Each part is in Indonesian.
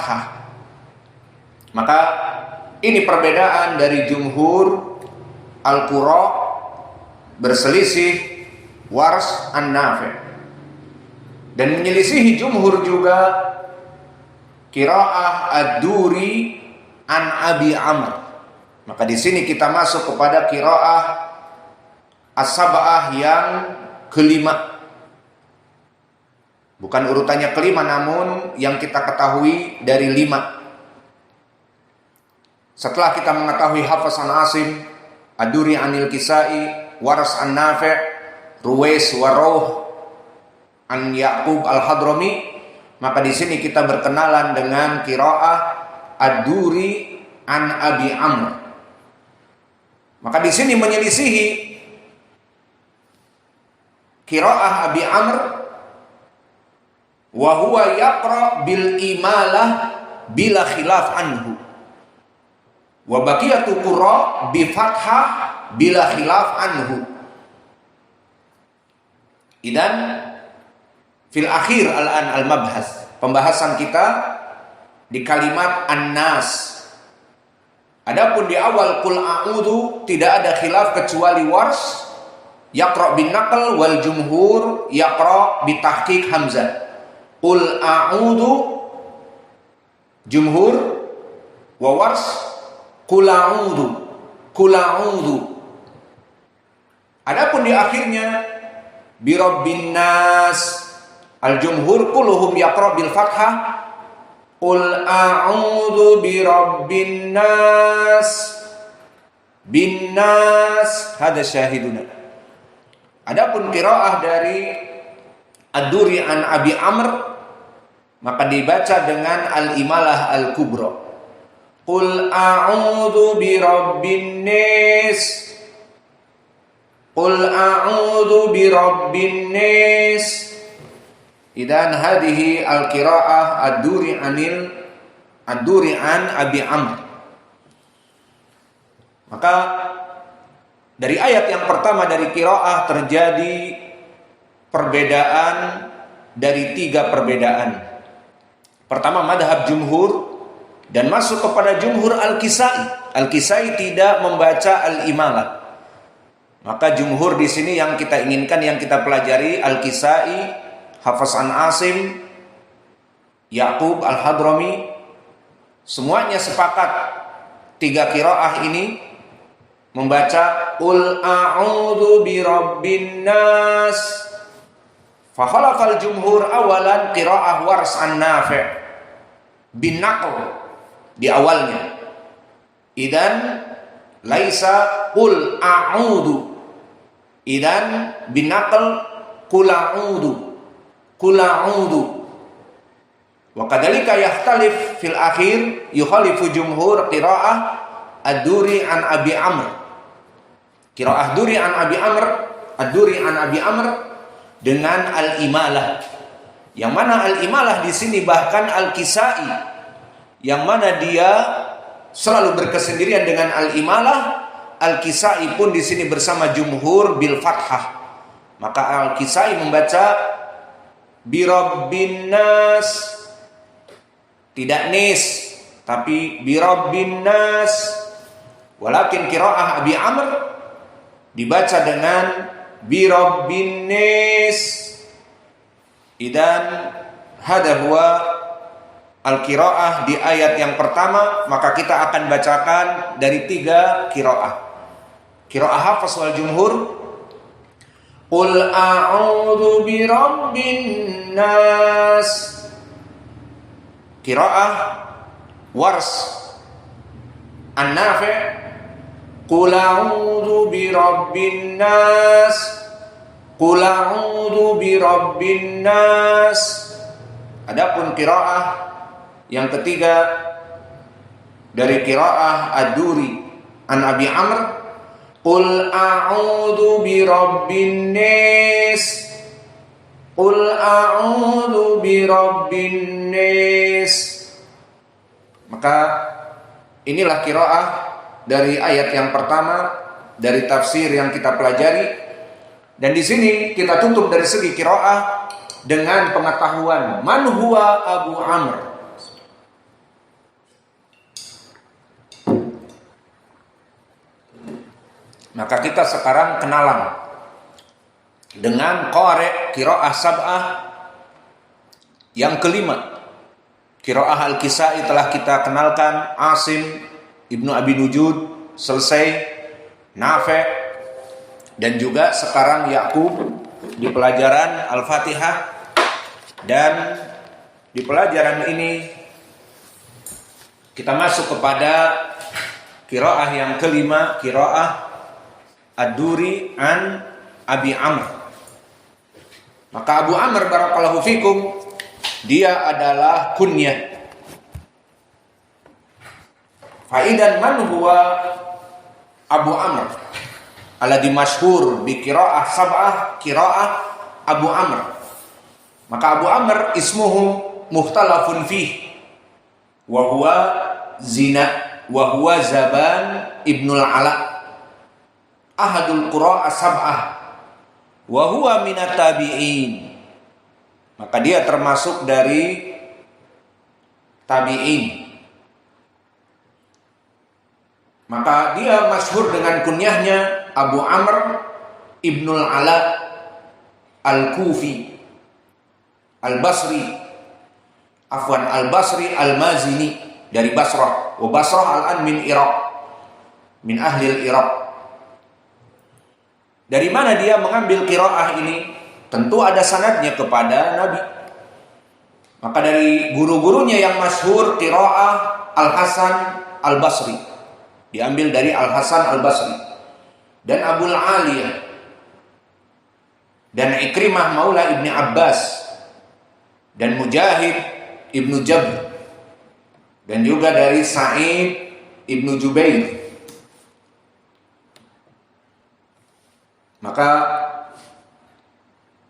fathah. Maka ini perbedaan dari jumhur al-qurra berselisih Wars an-Nafi', dan menyelisihi jumhur juga qiraah ad-Duri an Abi Amr. Maka di sini kita masuk kepada qiraah as-sab'ah yang kelima. Bukan urutannya kelima, namun yang kita ketahui dari 5. Setelah kita mengetahui Hafs an Asim, Ad-Duri anil Kisai, Wars an-Nafi', Ruwais wa Rawh an Ya'qub al-Hadrami, maka di sini kita berkenalan dengan qiraah Ad-Duri an Abi Amr. Maka di sini menyelisihi qiraah Abi Amr, wa huwa yaqra bil imalah bila khilaf anhu, wa baqiyatu qurra bi fathah bila khilaf anhu. Idan fil akhir al-an al-mabhas, pembahasan kita di kalimat an-nas. Adapun di awal qul a'udzu tidak ada khilaf kecuali Wars yaqra bin naql wal jumhur yaqra bi tahqiq hamzah. Qul a'udzu jumhur wa Wars qul a'udzu, qul a'udzu. Adapun di akhirnya bi rabbin nas, al jumhur kulluhum yaqra bil fathah. Qul a'udzu bi rabbin nas, bin nas, hada syahiduna. Adapun qiraah dari Ad-Duri an Abi Amr, maka dibaca dengan al-imalah al-kubra. Qul a'udzu bi rabbin nas, qul a'udzu bi rabbin nas. Idan hadhihi al-qiraah Ad-Duri an Abi Amr. Maka dari ayat yang pertama dari qiraah terjadi perbedaan dari 3 perbedaan. Pertama madhab jumhur dan masuk kepada jumhur al-Kisai. Al-Kisai tidak membaca al-imalah. Maka jumhur di sini yang kita inginkan, yang kita pelajari al-Kisai, Hafs an Asim, Ya'qub al-Hadrami, semuanya sepakat 3 qiraah ini membaca qul a'udzu bi rabbin nas. Fa khalafal jumhur awalan qiraah Wars an-Nafi' bin naql di awalnya. Idan laisa qul a'udzu, idan bin naql qul a'udzu, qul a'udzu. Wa kadzalika yakhtalif fil akhir yukhalifu jumhur qiraah Ad-Duri an Abi Amr. Qiraah Ad-Duri an Abi Amr, Ad-Duri an Abi Amr dengan al-imalah. Yang mana al-imalah di sini bahkan al-Kisai, yang mana dia selalu berkesendirian dengan al-imalah. Al-Kisai pun di sini bersama jumhur bil fathah. Maka al-Kisai membaca bi rabbin nas, tidak nis, tapi bi rabbin nas. Walakin qiraah Abi Amr dibaca dengan bi rabbin nas. Idan hada huwa al-qiraah di ayat yang pertama. Maka kita akan bacakan dari 3 qiraah. Qiraah Hafs wal jumhur, qul a'udzu bi rabbin nas. Qiraah Wars an-Nafi', qul a'udzu bi rabbin nas, qul a'udzu bi rabbin nas. Adapun qiraah yang ketiga dari qiraah Ad-Duri an Abi Amr, qul a'udzu bi rabbin nas, qul a'udzu bi rabbin nas. Maka inilah qiraah dari ayat yang pertama dari tafsir yang kita pelajari. Dan di sini kita tutup dari segi qiraah dengan pengetahuan man huwa Abu Amr. Maka kita sekarang kenalan dengan qari' qiraah sab'ah yang kelima. Qiraah Al-Kisai telah kita kenalkan, Asim Ibnu Abi Nujud selesai, Nafi' dan juga sekarang Ya'qub di pelajaran Al-Fatihah. Dan di pelajaran ini kita masuk kepada qiraah yang kelima, qiraah Ad-Duri an Abi Amr. Maka Abu Amr barakallahu fikum, dia adalah kunyah. Faidan man huwa Abu Amr alladhi masyhur bi qiraah sab'ah qiraah Abu Amr. Maka Abu Amr ismuhu mukhtalafun fih wa huwa Zaban ibnul Ala ahadul qura'a sab'ah wa huwa minat tabi'in. Maka dia termasuk dari tabi'in. Maka dia masyhur dengan kunyahnya Abu Amr ibnul Ala al-Kufi al-Basri, al-Basri al-Mazini dari Basrah. Wa Basrah al-an min Iraq, min ahli al-Iraq. Dari mana dia mengambil qiraah ini? Tentu ada sanadnya kepada Nabi. Maka dari guru-gurunya yang masyhur qiraah Al-Hasan Al-Basri, diambil dari Al-Hasan Al-Basri dan Abul Aliyah dan Ikrimah Maula Ibni Abbas dan Mujahid Ibnu Jabr dan juga dari Sa'id Ibnu Jubair. Maka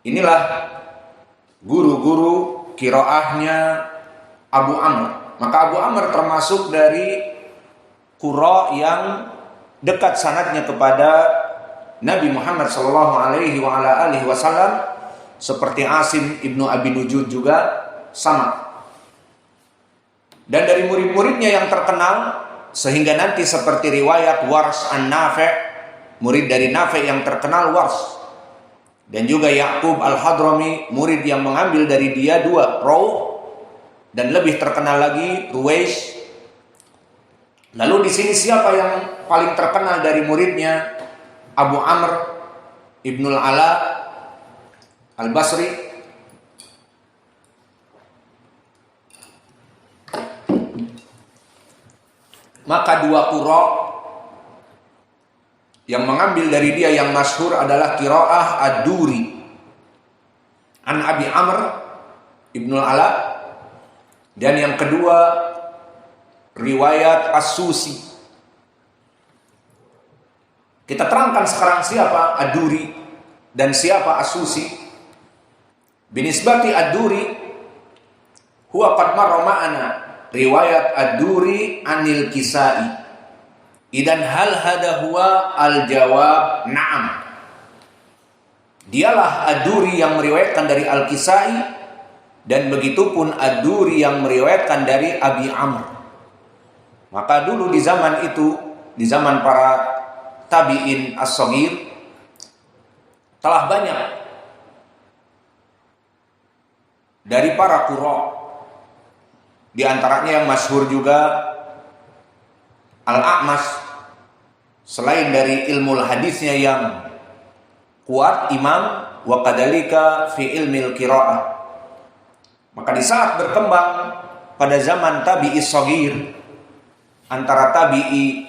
inilah guru-guru qiraahnya Abu Amr. Maka Abu Amr termasuk dari qurra yang dekat sanadnya kepada Nabi Muhammad sallallahu alaihi wa ala alihi wasallam, seperti Asim Ibnu Abi Nujud juga sama. Dan dari murid-muridnya yang terkenal sehingga nanti seperti riwayat Wars an-Nafi', murid dari Nafi' yang terkenal Wars, dan juga Ya'qub al-Hadrami, murid yang mengambil dari dia dua, Rawh, dan lebih terkenal lagi Ruwais. Lalu di sini siapa yang paling terkenal dari muridnya Abu Amr ibnul Ala al-Basri? Maka dua qurra yang mengambil dari dia yang masyhur adalah qiraah Ad-Duri an Abi Amr ibnul Ala, dan yang kedua riwayat As-Susi. Kita terangkan sekarang siapa Ad-Duri dan siapa As-Susi. Binisbati Ad-Duri huwa qad marra ma'ana riwayat Ad-Duri anil Kisai. Idan hal hada huwa al-jawab na'am. Dialah Ad-Duri yang meriwayatkan dari Al-Kisai, dan begitupun Ad-Duri yang meriwayatkan dari Abi Amr. Maka dulu di zaman itu, di zaman para tabi'in as-saghir, telah banyak dari para qurra. Di antaranya yang masyhur juga Al-A'mas, selain dari ilmu hadisnya yang kuat, imam, wa kadalika fi ilmil qiraah. Maka di saat berkembang pada zaman tabi'i shaghir, antara tabi'i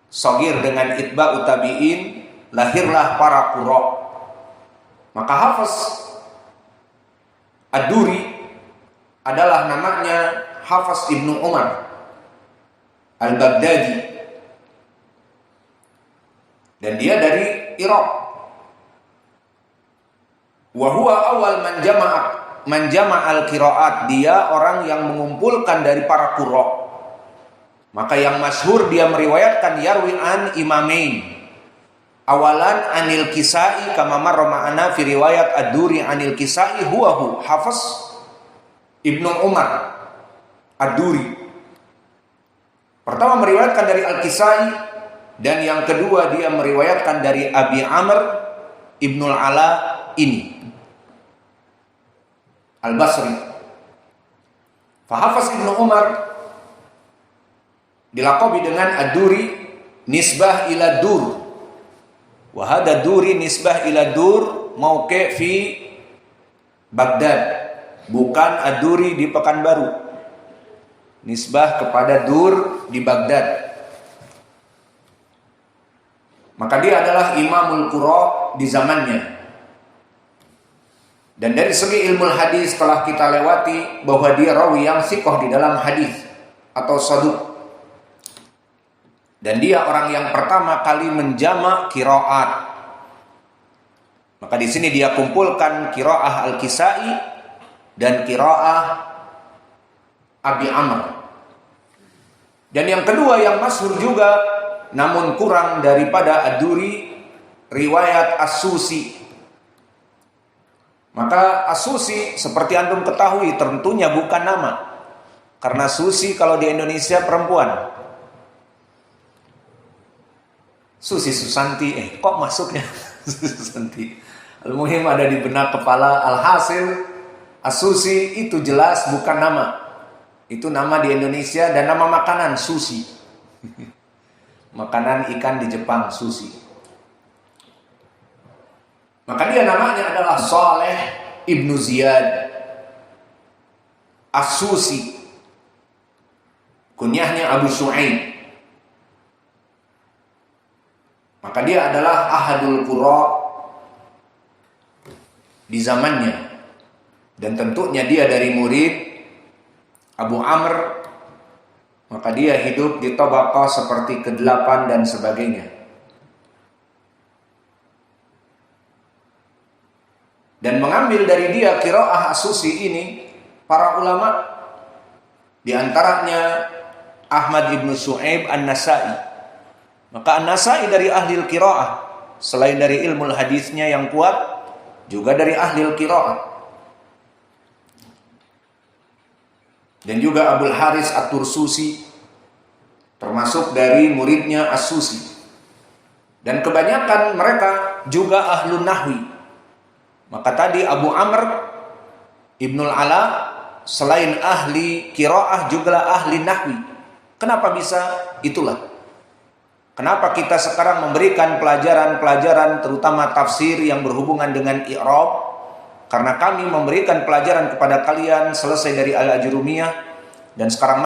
shaghir dengan itba'u tabi'in, lahirlah para qurra. Maka Hafiz Ad-Duri adalah namanya Hafiz Ibnu Umar Al-Baghdadi, dan dia dari Irak. Wa huwa awal man jama'al qiraat, dia orang yang mengumpulkan dari para qurra. Maka yang masyhur dia meriwayatkan yarwi an imamain. Awalan anil Kisai kama marra ma'ana fi riwayat Ad-Duri anil Kisai huwa Hafiz Ibnu Umar Ad-Duri. Pertama meriwayatkan dari Al-Kisai Dan yang kedua dia meriwayatkan dari Abi Amr Ibnul Ala ini Al-Basri. Fahafaz Ibnu Umar dilaqabi dengan ad-Duri nisbah ila dur. Wa hada Duri nisbah ila dur mauqi' fi Baghdad, bukan ad-Duri di Pekanbaru. Nisbah kepada Dur di Baghdad. Maka dia adalah Imamul Qura di zamannya. Dan dari segi ilmu hadis telah kita lewati bahwa dia rawi yang thiqah di dalam hadis atau saduq. Dan dia orang yang pertama kali menjamak qiraat. Maka di sini dia kumpulkan qiraah Al-Kisai dan qiraah Abi Amr. Dan yang kedua yang masyhur juga namun kurang daripada ad-Duri, riwayat As-Susi. Maka As-Susi seperti antum ketahui tentunya bukan nama. Karena Susi kalau di Indonesia perempuan. Susi Susanti, kok masuknya Susanti? Al-muhim ada di benak kepala. Alhasil As-Susi itu jelas bukan nama. Itu nama di Indonesia dan nama makanan sushi. Makanan ikan di Jepang, sushi. Maka dia namanya adalah Saleh Ibnu Ziyad As-Susi. Kunyahnya Abu Su'aib. Maka dia adalah ahadul qura di zamannya. Dan tentunya dia dari murid Abu Amr. Maka dia hidup di tabaqah seperti ke-8 dan sebagainya. Dan mengambil dari dia qiraah As-Susi ini para ulama, di antaranya Ahmad ibnu Shu'aib An-Nasai. Maka An-Nasai dari ahli qiraah, selain dari ilmu hadisnya yang kuat, juga dari ahli qiraah. Dan juga Abul Haris At-Tursusi, termasuk dari muridnya As-Susi. Dan kebanyakan mereka juga ahlun nahwi. Maka tadi Abu Amr Ibnul Ala selain ahli qiraah juga ahli nahwi. Kenapa bisa? Itulah kenapa kita sekarang memberikan pelajaran-pelajaran terutama tafsir yang berhubungan dengan i'rab. Karena kami memberikan pelajaran kepada kalian selesai dari Al-Ajrumiyah dan sekarang